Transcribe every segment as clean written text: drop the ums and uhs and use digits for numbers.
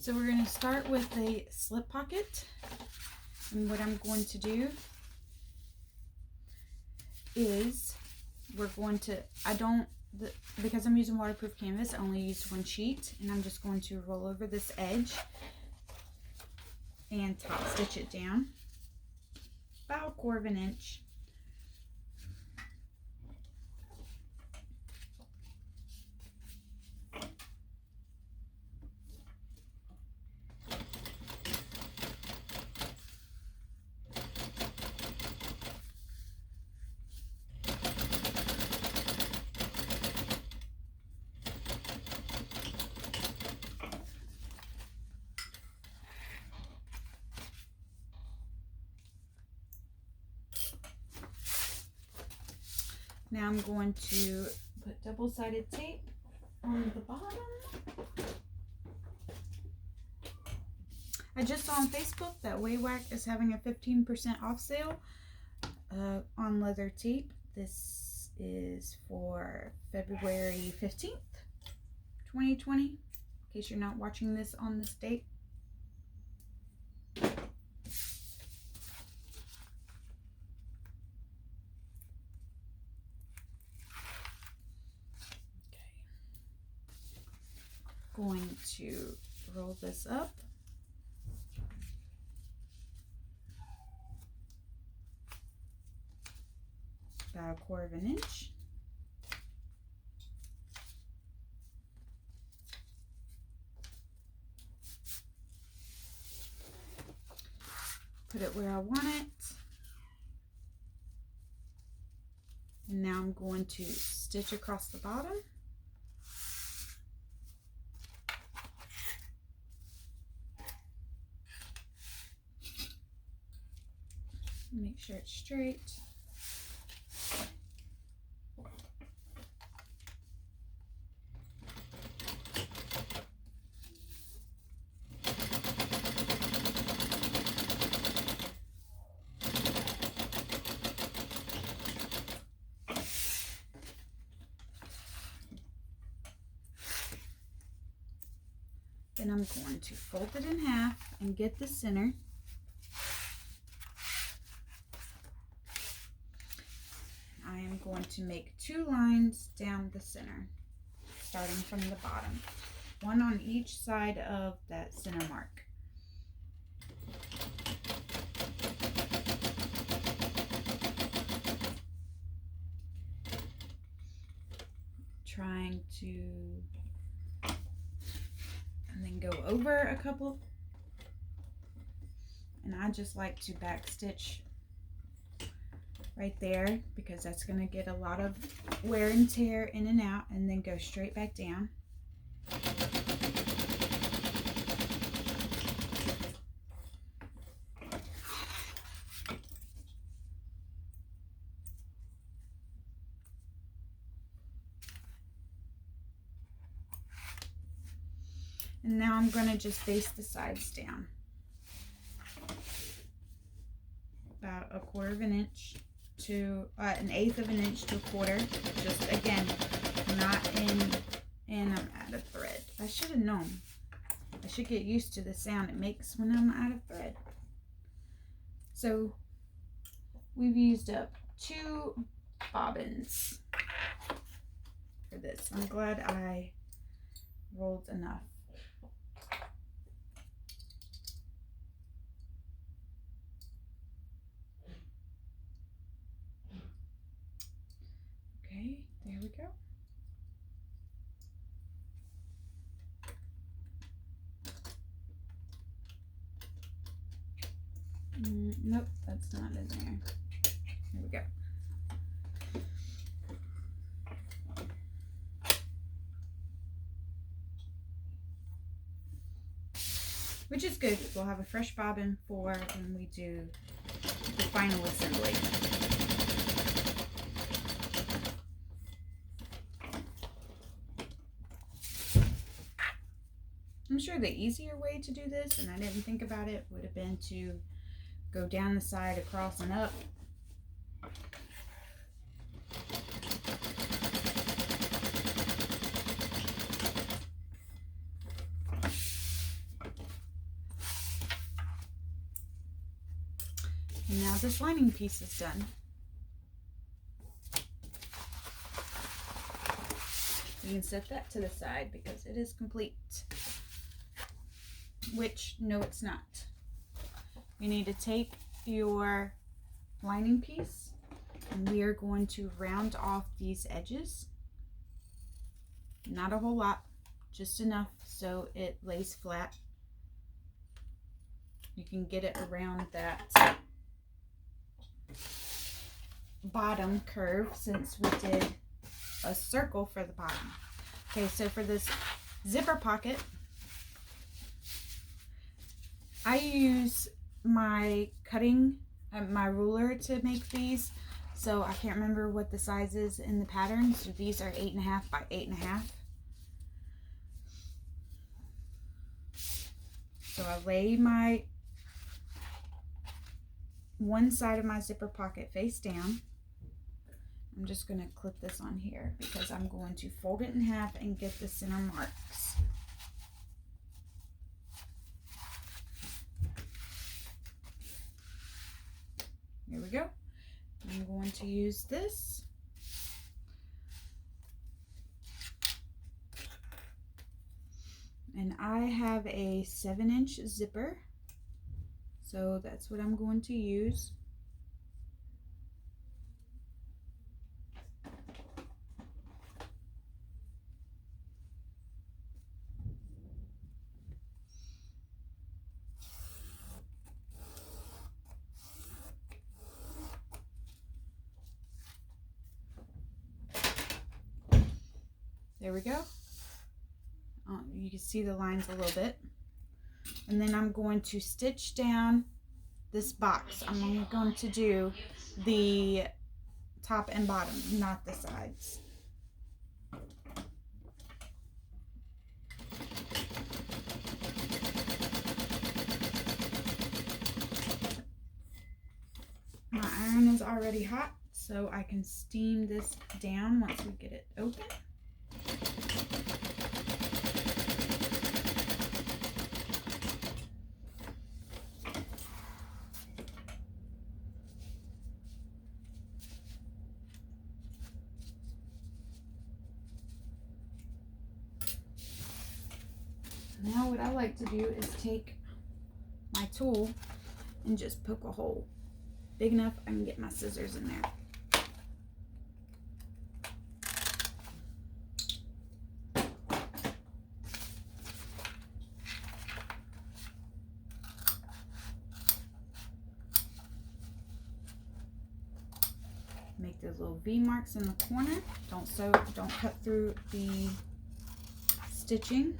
So we're going to start with a slip pocket, and what I'm going to do is we're going to, because I'm using waterproof canvas, I only used one sheet, and I'm just going to roll over this edge and top stitch it down about 1/4 inch. Now I'm going to put double-sided tape on the bottom. I just saw on Facebook that Waywack is having a 15% off sale on leather tape. This is for February 15th, 2020, in case you're not watching this on this date. Going to roll this up about 1/4 inch. Put it where I want it. And now I'm going to stitch across the bottom. Make sure it's straight. Then I'm going to fold it in half and get the center. I am going to make 2 lines down the center, starting from the bottom, one on each side of that center mark. Trying to, and then go over a couple, and I just like to back stitch right there because that's going to get a lot of wear and tear in and out, and then go straight back down. And now I'm going to just baste the sides down about 1/4 inch to 1/8 inch to 1/4. Just again, not in, and I'm out of thread. I should have known. I should get used to the sound it makes when I'm out of thread. So we've used up 2 bobbins for this. I'm glad I rolled enough. Okay, there we go. Nope, that's not in there. There we go. Which is good. We'll have a fresh bobbin for when we do the final assembly. I'm sure the easier way to do this, and I didn't think about it, would have been to go down the side, across and up. And now this lining piece is done. You can set that to the side because it is complete. Which, no, it's not. You need to take your lining piece and we are going to round off these edges. Not a whole lot, just enough so it lays flat. You can get it around that bottom curve since we did a circle for the bottom. Okay, so for this zipper pocket, I use my my ruler to make these. So I can't remember what the size is in the pattern. So these are 8.5 by 8.5. So I lay my one side of my zipper pocket face down. I'm just going to clip this on here because I'm going to fold it in half and get the center marks. Here we go. I'm going to use this. And I have a 7-inch zipper. So that's what I'm going to use. There we go. You can see the lines a little bit. And then I'm going to stitch down this box. I'm only going to do the top and bottom, not the sides. My iron is already hot, so I can steam this down once we get it open. Now what I like to do is take my tool and just poke a hole big enough I can get my scissors in there. Make those little V marks in the corner. Don't cut through the stitching.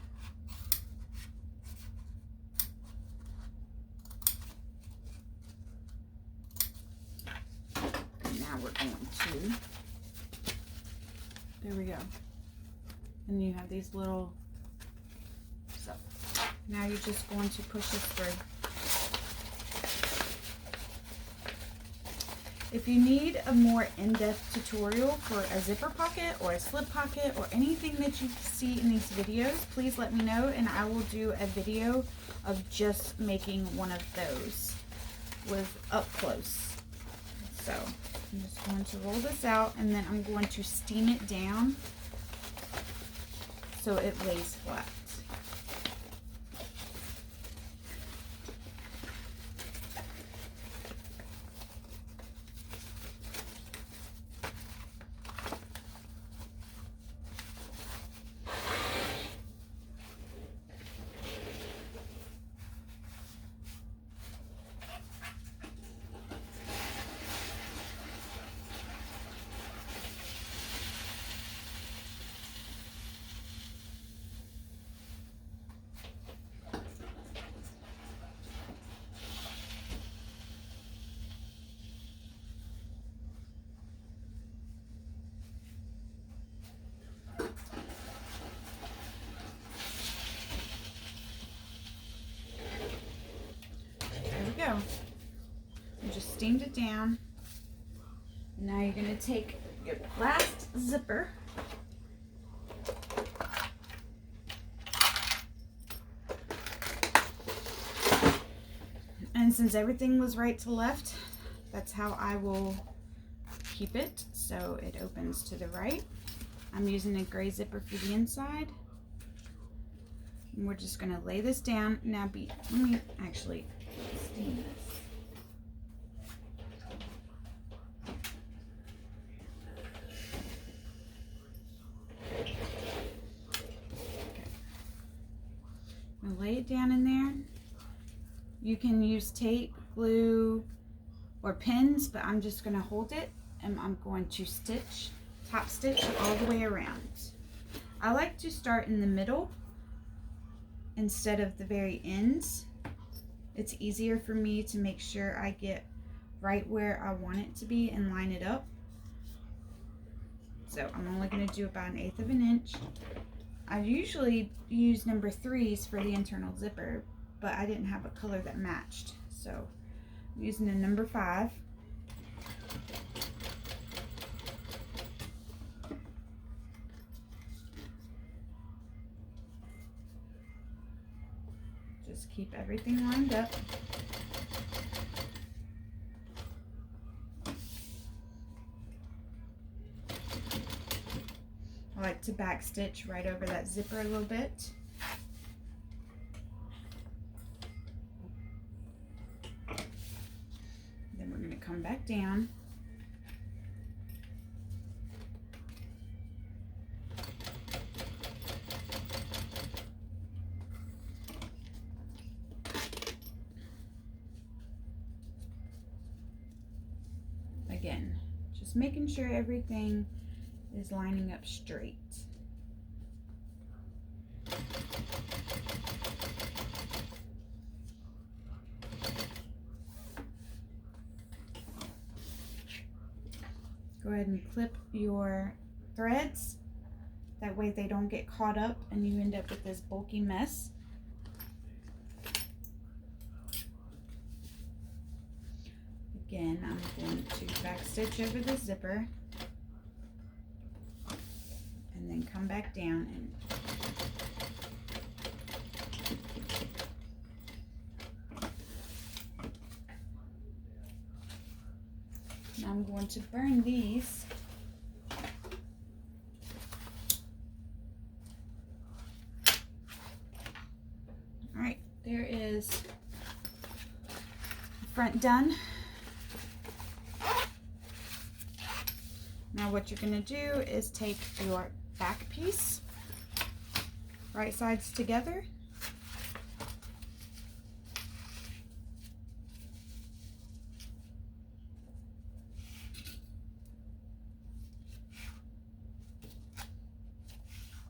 We're going to, there we go, and you have these little, so now you're just going to push this through. If you need a more in-depth tutorial for a zipper pocket or a slip pocket or anything that you see in these videos, please let me know and I will do a video of just making one of those with up close. So I'm just going to roll this out and then I'm going to steam it down so it lays flat. Go. I just steamed it down. Now you're going to take your last zipper and since everything was right to left, That's how I will keep it, so it opens to the right. I'm using a gray zipper for the inside. And we're just gonna lay this down. Now let me actually steam this. Okay. I'm gonna lay it down in there. You can use tape, glue, or pins, but I'm just gonna hold it and I'm going to top stitch all the way around. I like to start in the middle instead of the very ends. It's easier for me to make sure I get right where I want it to be and line it up. So I'm only going to do about 1/8 of an inch. I usually use number 3s for the internal zipper, but I didn't have a color that matched, so I'm using a number 5. Just keep everything lined up. I like to back stitch right over that zipper a little bit. Then we're going to come back down. Again, just making sure everything is lining up straight. Go ahead and clip your threads. That way they don't get caught up and you end up with this bulky mess. Again, I'm going to back stitch over the zipper and then come back down and now I'm going to burn these. All right, there is the front done. Now what you're going to do is take your back piece, right sides together,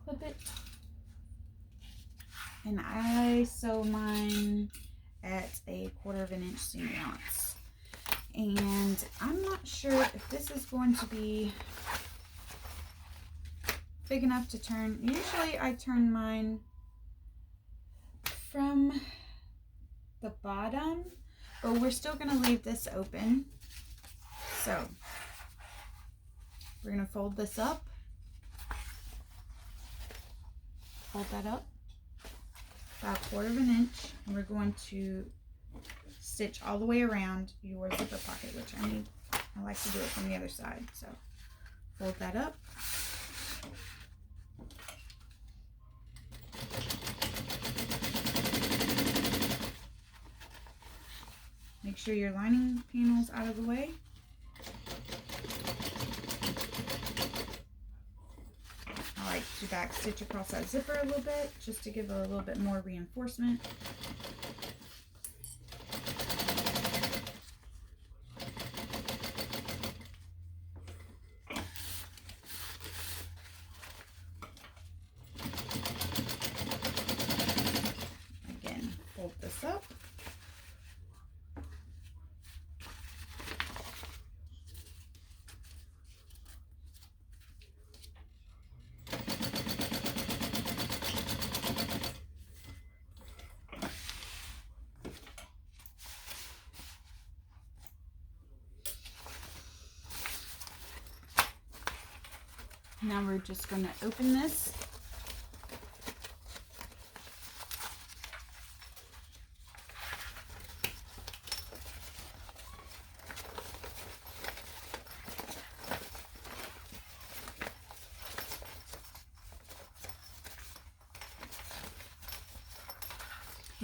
clip it, and I sew mine at 1/4 of an inch seam allowance. And I'm not sure if this is going to be big enough to turn. Usually I turn mine from the bottom, but we're still going to leave this open. So we're going to fold this up, fold that up about 1/4 of an inch, and we're going to stitch all the way around your zipper pocket, which I like to do it from the other side. So fold that up. Make sure your lining panel's out of the way. I like to back stitch across that zipper a little bit just to give it a little bit more reinforcement. Again, fold this up. Now we're just going to open this.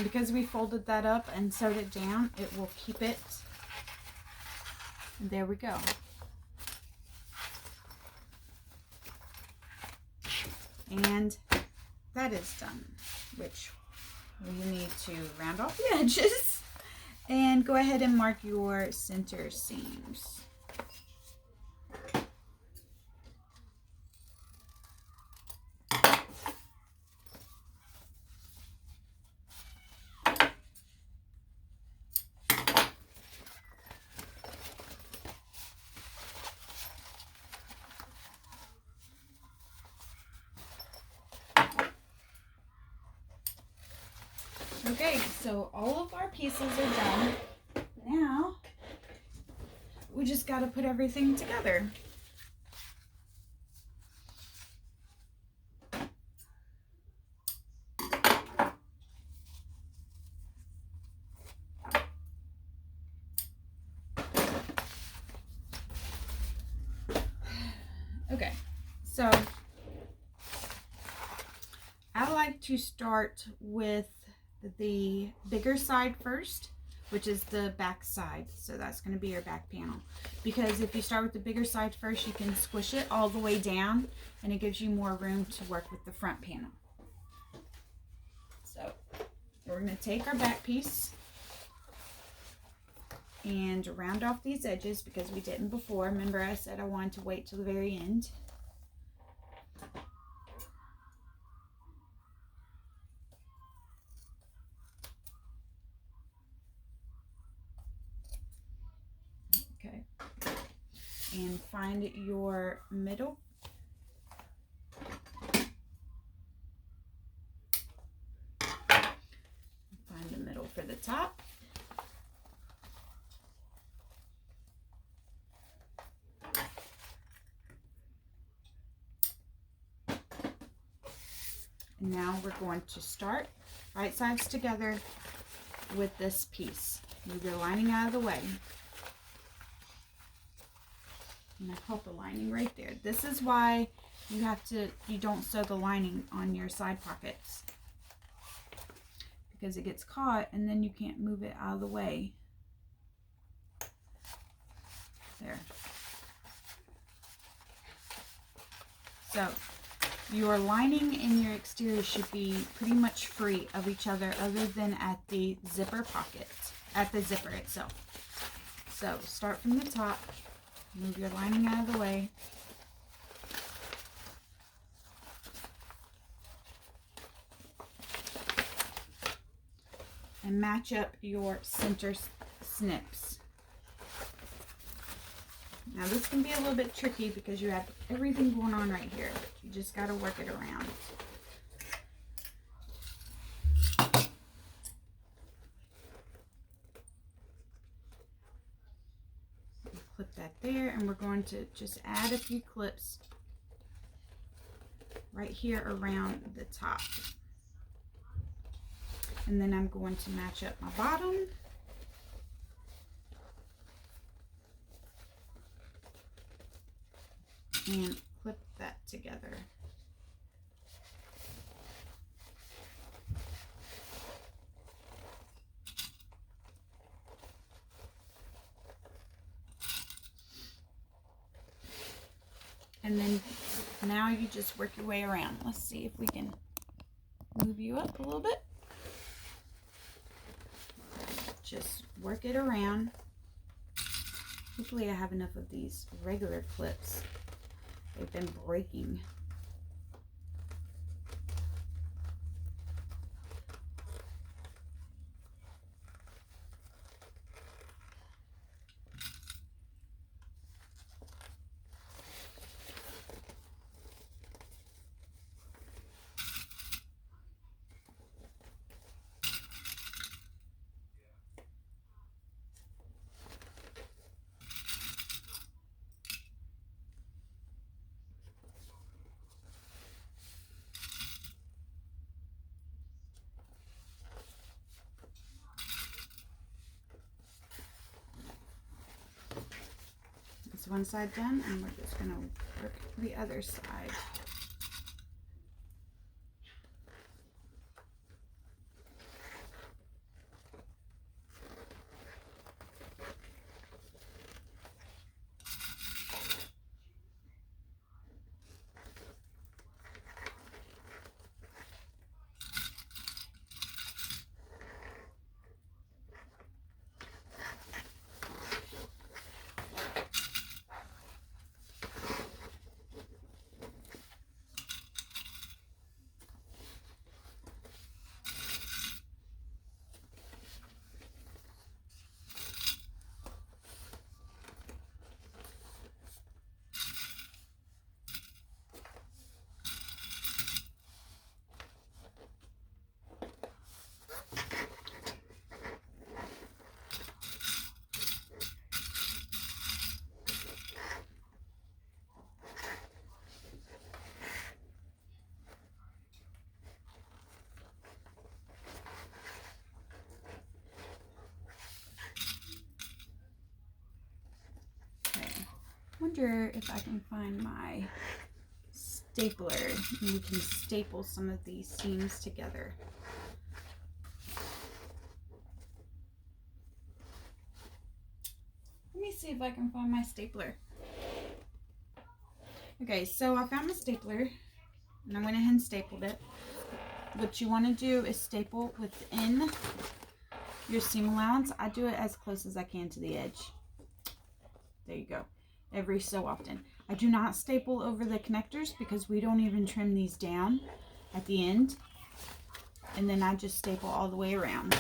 because we folded that up and sewed it down, it will keep it. And there we go. And that is done, which we need to round off the edges and go ahead and mark your center seams. Okay, so all of our pieces are done. Now, we just got to put everything together. Okay, so I like to start with the bigger side first, which is the back side. So that's going to be your back panel, because if you start with the bigger side first, you can squish it all the way down and it gives you more room to work with the front panel. So we're going to take our back piece and round off these edges because we didn't before. Remember I said I wanted to wait till the very end. Okay, and find your middle. Find the middle for the top. And now we're going to start right sides together with this piece. Move your lining out of the way. And I caught the lining right there. This is why you don't sew the lining on your side pockets, because it gets caught and then you can't move it out of the way. There. So your lining and your exterior should be pretty much free of each other than at the zipper pocket, at the zipper itself. So start from the top. Move your lining out of the way. And match up your center snips. Now this can be a little bit tricky because you have everything going on right here. You just got to work it around. Clip that there, and we're going to just add a few clips right here around the top. And then I'm going to match up my bottom. And clip that together. And then now you just work your way around. Let's see if we can move you up a little bit. Just work it around. Hopefully I have enough of these regular clips. They've been breaking. One side done, and we're just going to work the other side. wonder if I can find my stapler and we can staple some of these seams together. Let me see if I can find my stapler. Okay, so I found my stapler and I went ahead and stapled it. What you want to do is staple within your seam allowance. I do it as close as I can to the edge. There you go. Every so often. I do not staple over the connectors because we don't even trim these down at the end. And then I just staple all the way around.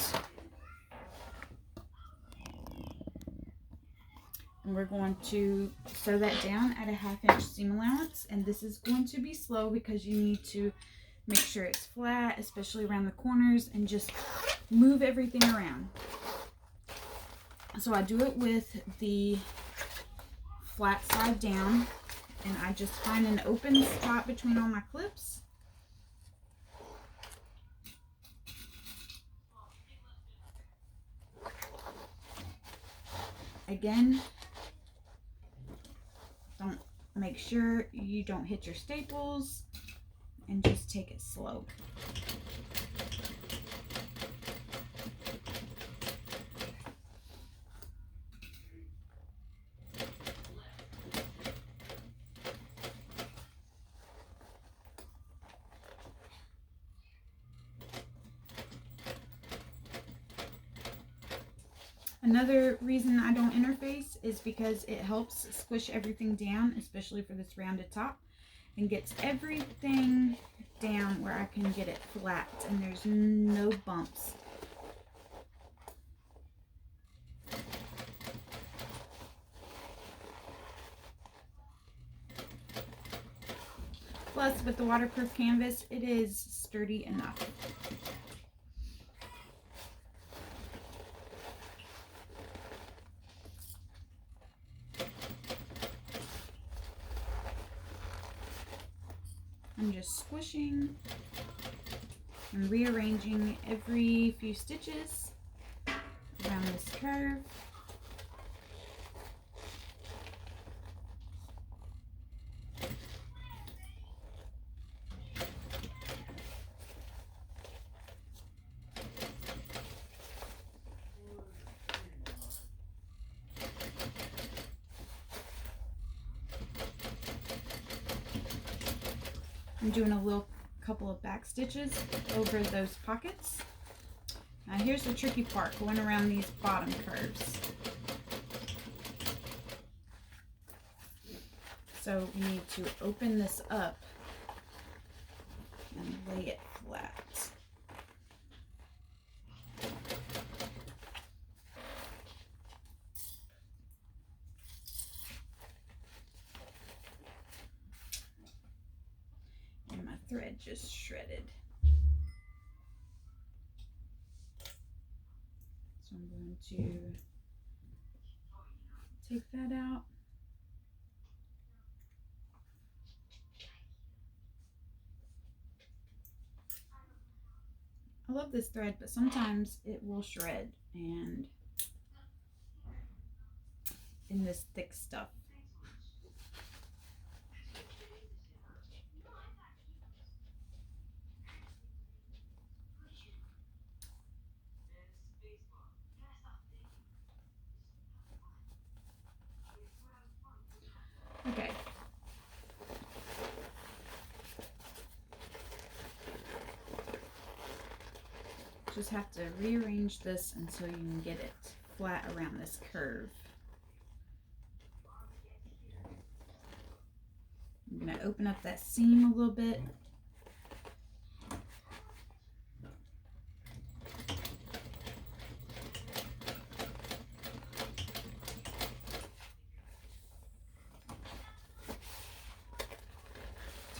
And we're going to sew that down at a 1/2 inch seam allowance. And this is going to be slow because you need to make sure it's flat, especially around the corners, and just move everything around. So I do it with the flat side down, and I just find an open spot between all my clips. Again, make sure you don't hit your staples and just take it slow. Another reason I don't interface is because it helps squish everything down, especially for this rounded top, and gets everything down where I can get it flat and there's no bumps. Plus, with the waterproof canvas, it is sturdy enough. I'm just squishing and rearranging every few stitches around this curve. I'm doing a couple of back stitches over those pockets. Now here's the tricky part, going around these bottom curves. So we need to open this up and lay it flat. Thread just shredded. So I'm going to take that out. I love this thread, but sometimes it will shred and in this thick stuff. Okay. Just have to rearrange this until you can get it flat around this curve. I'm going to open up that seam a little bit.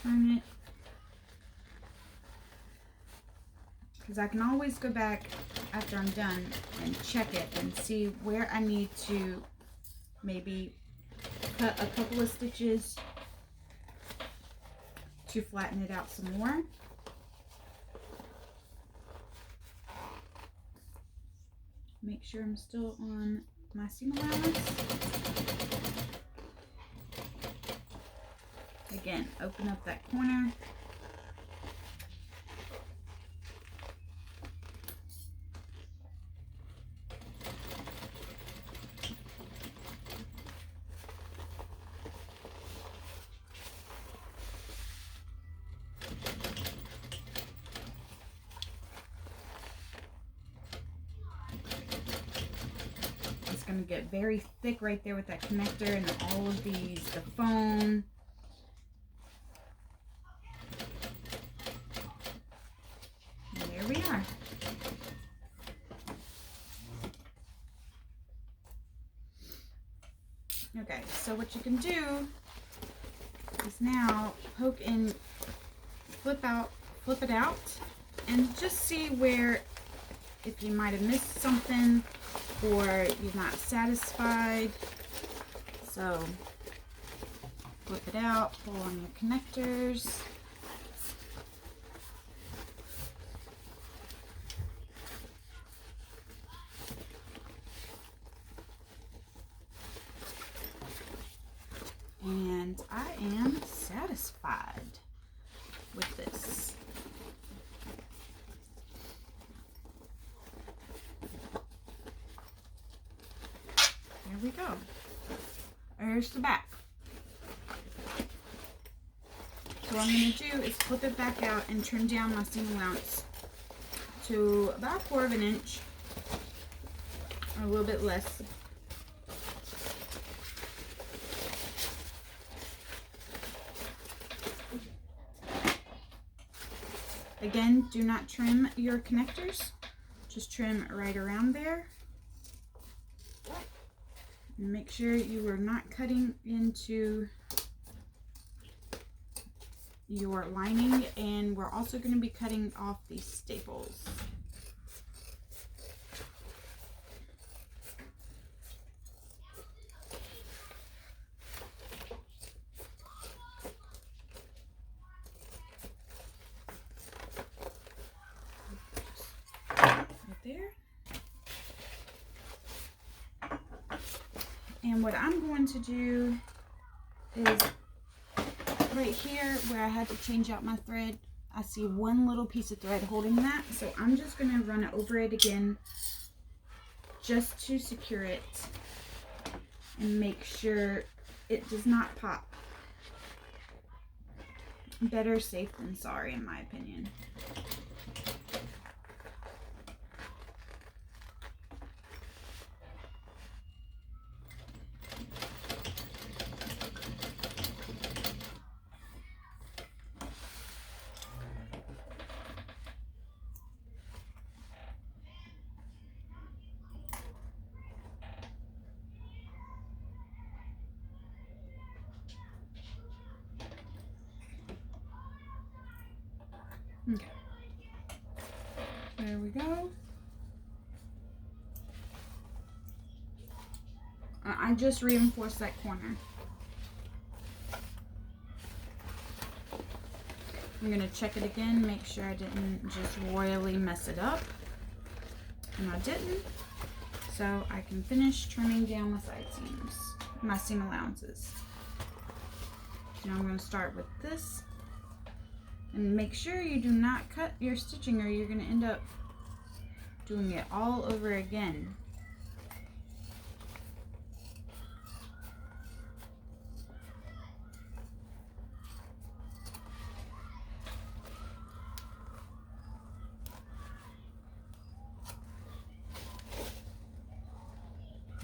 Turn it, because I can always go back after I'm done and check it and see where I need to maybe cut a couple of stitches to flatten it out some more. Make sure I'm still on my seam allowance. Again, open up that corner. It's going to get very thick right there with that connector and all of these, the phone. And there we are. Okay, so what you can do is now poke and flip it out, and just see where, if you might have missed something or you're not satisfied. So flip it out, pull on your connectors. And I am satisfied with this. There we go. There's the back. So what I'm going to do is flip it back out and trim down my seam allowance to about 1/4 inch, or a little bit less. Again, do not trim your connectors, just trim right around there. And make sure you are not cutting into your lining, and we're also going to be cutting off these staples. There. And what I'm going to do is right here where I had to change out my thread, I see one little piece of thread holding that, so I'm just going to run over it again just to secure it and make sure it does not pop. Better safe than sorry, in my opinion. Okay, there we go. I just reinforced that corner. I'm going to check it again, make sure I didn't just royally mess it up. And I didn't. So I can finish trimming down my side seams, my seam allowances. Now I'm going to start with this. And make sure you do not cut your stitching, or you're going to end up doing it all over again.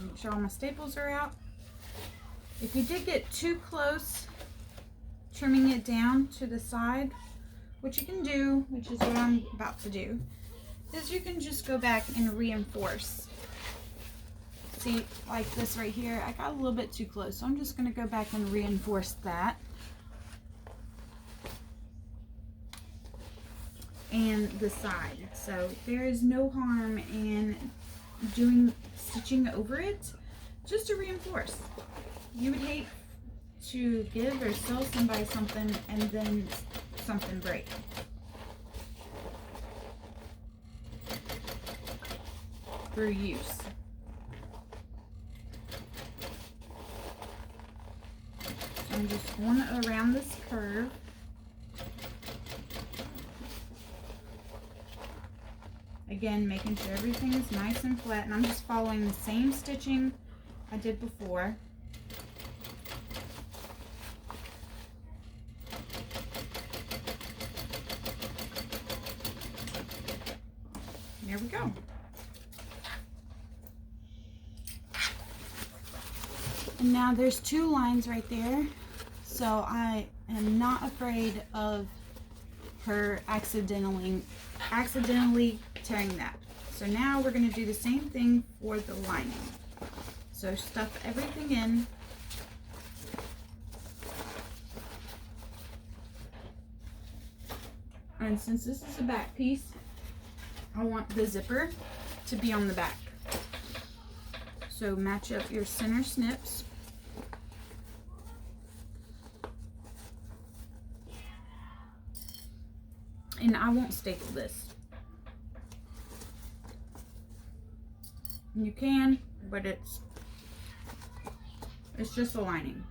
Make sure all my staples are out. If you did get too close, trimming it down to the side, what you can do, which is what I'm about to do, is you can just go back and reinforce. See, like this right here, I got a little bit too close, so I'm just going to go back and reinforce that. And the side. So there is no harm in stitching over it just to reinforce. You would hate to give or sell somebody something and then something break. For use. So I'm just going around this curve. Again, making sure everything is nice and flat, and I'm just following the same stitching I did before. There we go. And now there's 2 lines right there, so I am not afraid of her accidentally tearing that. So now we're going to do the same thing for the lining. So stuff everything in. And since this is a back piece, I want the zipper to be on the back. So match up your center snips. And I won't staple this. You can, but it's just a lining.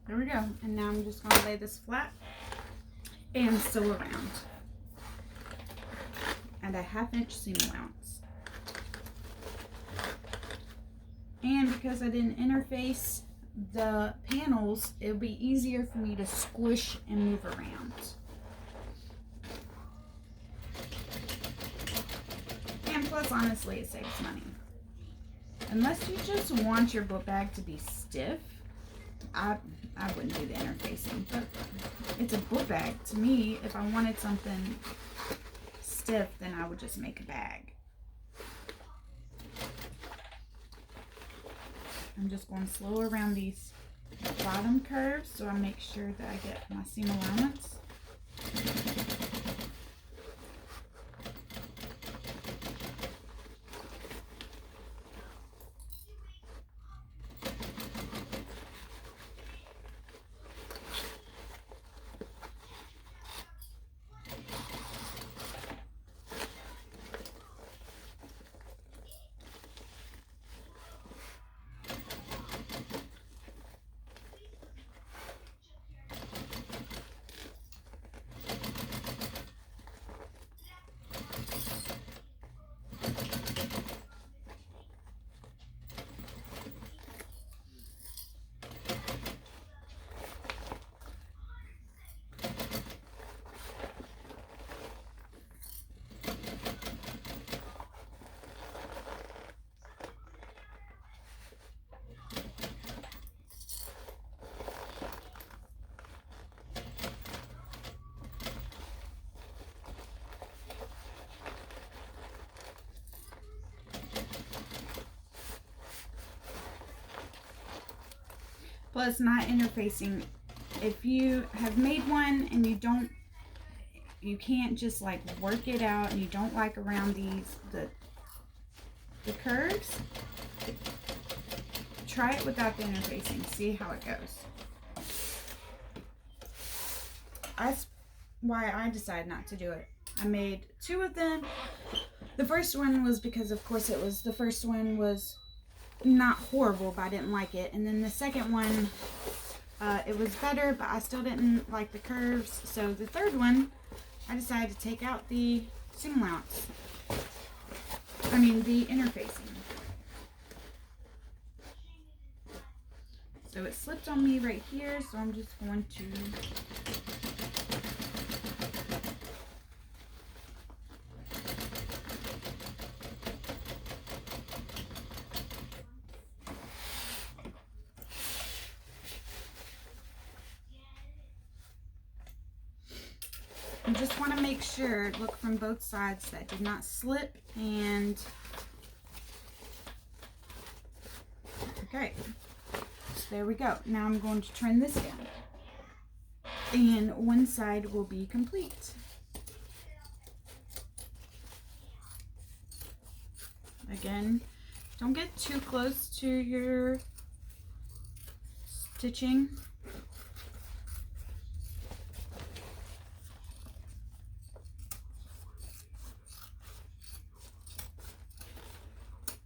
There we go. And now I'm just going to lay this flat and sew around at a 1/2 inch seam allowance. And because I didn't interface the panels, it'll be easier for me to squish and move around. And plus, honestly, it saves money. Unless you just want your book bag to be stiff, I wouldn't do the interfacing, but it's a book bag. To me, if I wanted something stiff, then I would just make a bag. I'm just going slow around these bottom curves so I make sure that I get my seam allowance. Plus, not interfacing. If you have made one and you can't just like work it out, and you don't like around the curves, try it without the interfacing. See how it goes. That's why I decided not to do it. I made 2 of them The first one was because, of course, the first one was not horrible, but I didn't like it. And then the second one, it was better, but I still didn't like the curves. So the third one, I decided to take out the seam allowance. I mean, the interfacing. So it slipped on me right here, so I'm just going to I just want to make sure, look from both sides, that did not slip. And okay, so there we go. Now I'm going to turn this down, and one side will be complete. Again, don't get too close to your stitching